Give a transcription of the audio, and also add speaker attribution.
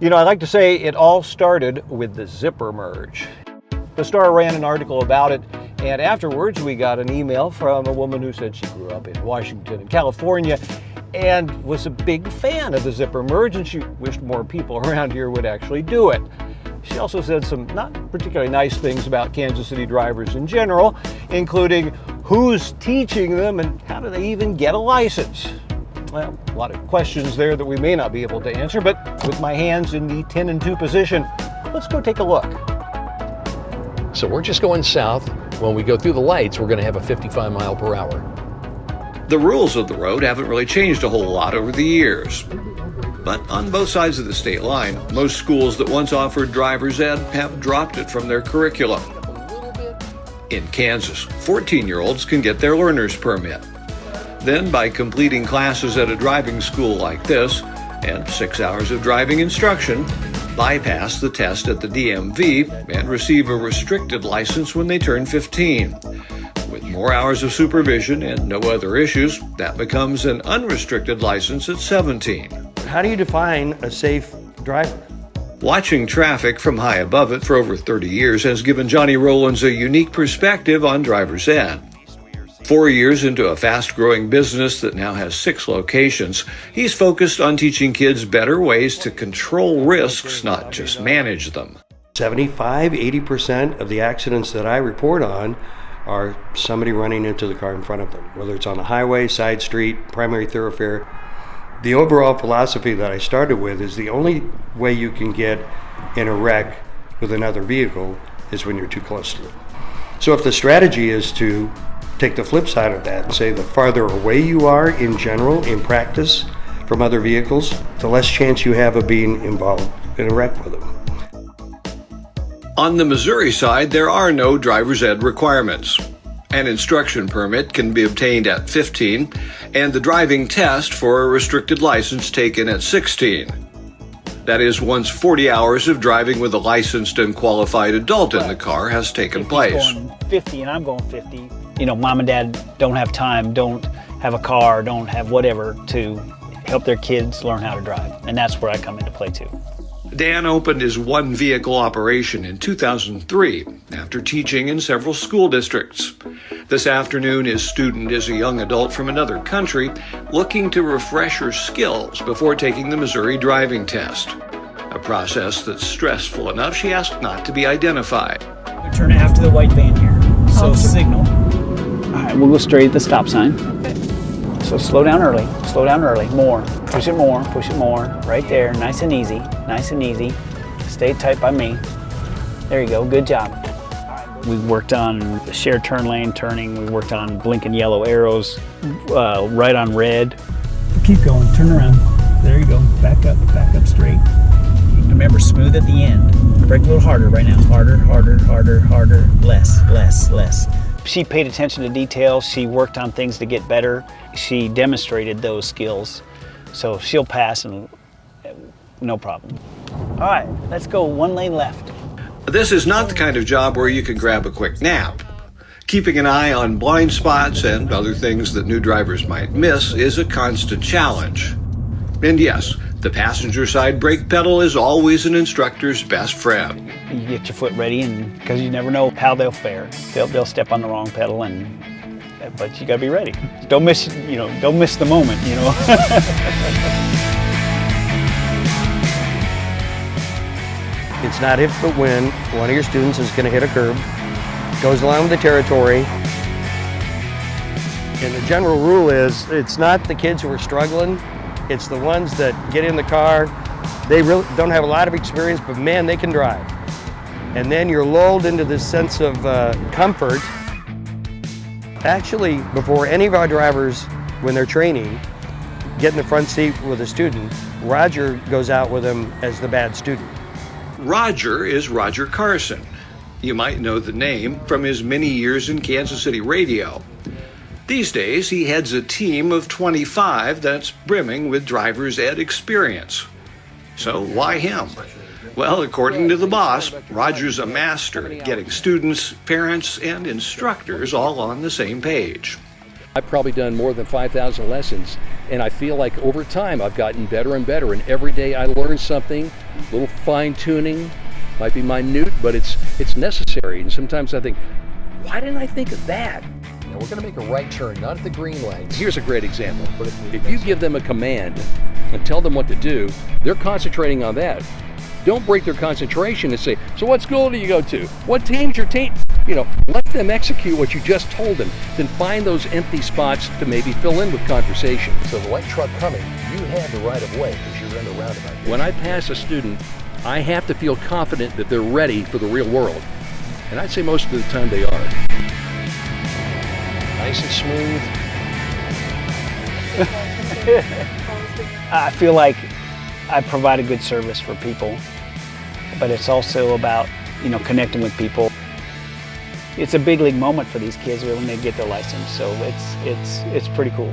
Speaker 1: You know, I like to say it all started with the zipper merge. The Star ran an article about it, and afterwards we got an email from a woman who said she grew up in Washington and California and was a big fan of the zipper merge, and she wished more people around here would actually do it. She also said some not particularly nice things about Kansas City drivers in general, including who's teaching them and how do they even get a license. Well, a lot of questions there that we may not be able to answer, but with my hands in the 10 and 2 position, let's go take a look.
Speaker 2: So we're just going south. When we go through the lights, we're going to have a 55 mile per hour.
Speaker 3: The rules of the road haven't really changed a whole lot over the years. But on both sides of the state line, most schools that once offered driver's ed have dropped it from their curriculum. In Kansas, 14-year-olds can get their learner's permit. Then, by completing classes at a driving school like this, and 6 hours of driving instruction, bypass the test at the DMV and receive a restricted license when they turn 15. With more hours of supervision and no other issues, that becomes an unrestricted license at 17.
Speaker 4: How do you define a safe driver?
Speaker 3: Watching traffic from high above it for over 30 years has given Johnny Rowlands a unique perspective on driver's ed. 4 years into a fast-growing business that now has 6 locations, he's focused on teaching kids better ways to control risks, not just manage them.
Speaker 4: 75–80% of the accidents that I report on are somebody running into the car in front of them, whether it's on a highway, side street, primary thoroughfare. The overall philosophy that I started with is the only way you can get in a wreck with another vehicle is when you're too close to it. So if the strategy is to take the flip side of that and say the farther away you are in general, in practice, from other vehicles, the less chance you have of being involved in a wreck with them.
Speaker 3: On the Missouri side, there are no driver's ed requirements. An instruction permit can be obtained at 15, and the driving test for a restricted license taken at 16. That is, once 40 hours of driving with a licensed and qualified adult in the car has taken place.
Speaker 5: If he's going 50 and I'm going 50, you know, mom and dad don't have time, don't have a car, don't have whatever to help their kids learn how to drive. And that's where I come into play too.
Speaker 3: Dan opened his one-vehicle operation in 2003 after teaching in several school districts. This afternoon, his student is a young adult from another country looking to refresh her skills before taking the Missouri driving test, a process that's stressful enough she asked not to be identified.
Speaker 5: We turn after the white van here, so signal. All right, we'll go straight at the stop sign. So slow down early, more. Push it more, right there, nice and easy. Stay tight by me. There you go, good job. We worked on the shared turn lane turning, we worked on blinking yellow arrows, right on red. Keep going, turn around. There you go, back up straight. Remember, smooth at the end. Brake a little harder right now, harder, less. She paid attention to details, she worked on things to get better. She demonstrated those skills, so she'll pass and no problem. All right, let's go one lane left.
Speaker 3: This is not the kind of job where you can grab a quick nap. Keeping an eye on blind spots and other things that new drivers might miss is a constant challenge. And yes, the passenger side brake pedal is always an instructor's best friend.
Speaker 5: You get your foot ready, and because you never know how they'll fare. They'll step on the wrong pedal, but you gotta be ready. Don't miss the moment, you know.
Speaker 4: It's not if but when one of your students is going to hit a curb, goes along with the territory. And the general rule is it's not the kids who are struggling, it's the ones that get in the car. They really don't have a lot of experience, but man, they can drive. And then you're lulled into this sense of comfort. Actually, before any of our drivers, when they're training, get in the front seat with a student, Roger goes out with them as the bad student.
Speaker 3: Roger is Roger Carson. You might know the name from his many years in Kansas City radio. These days, he heads a team of 25 that's brimming with driver's ed experience. So why him? Well, according to the boss, Roger's a master at getting students, parents, and instructors all on the same page.
Speaker 2: I've probably done more than 5,000 lessons, and I feel like over time I've gotten better and better, and every day I learn something little fine tuning, might be minute, but it's necessary. And sometimes I think, why didn't I think of that? Now we're going to make a right turn, not at the green lights. Here's a great example. But if you give them a command and tell them what to do, they're concentrating on that. Don't break their concentration and say, so what school do you go to? What team's your team? Let them execute what you just told them. Then find those empty spots to maybe fill in with conversation. So the light truck coming, you have the right of way because you're in the roundabout. When I pass a student, I have to feel confident that they're ready for the real world. And I'd say most of the time they are. Nice and smooth.
Speaker 5: I feel like I provide a good service for people, but it's also about, connecting with people. It's a big league moment for these kids when they get their license, so it's pretty cool.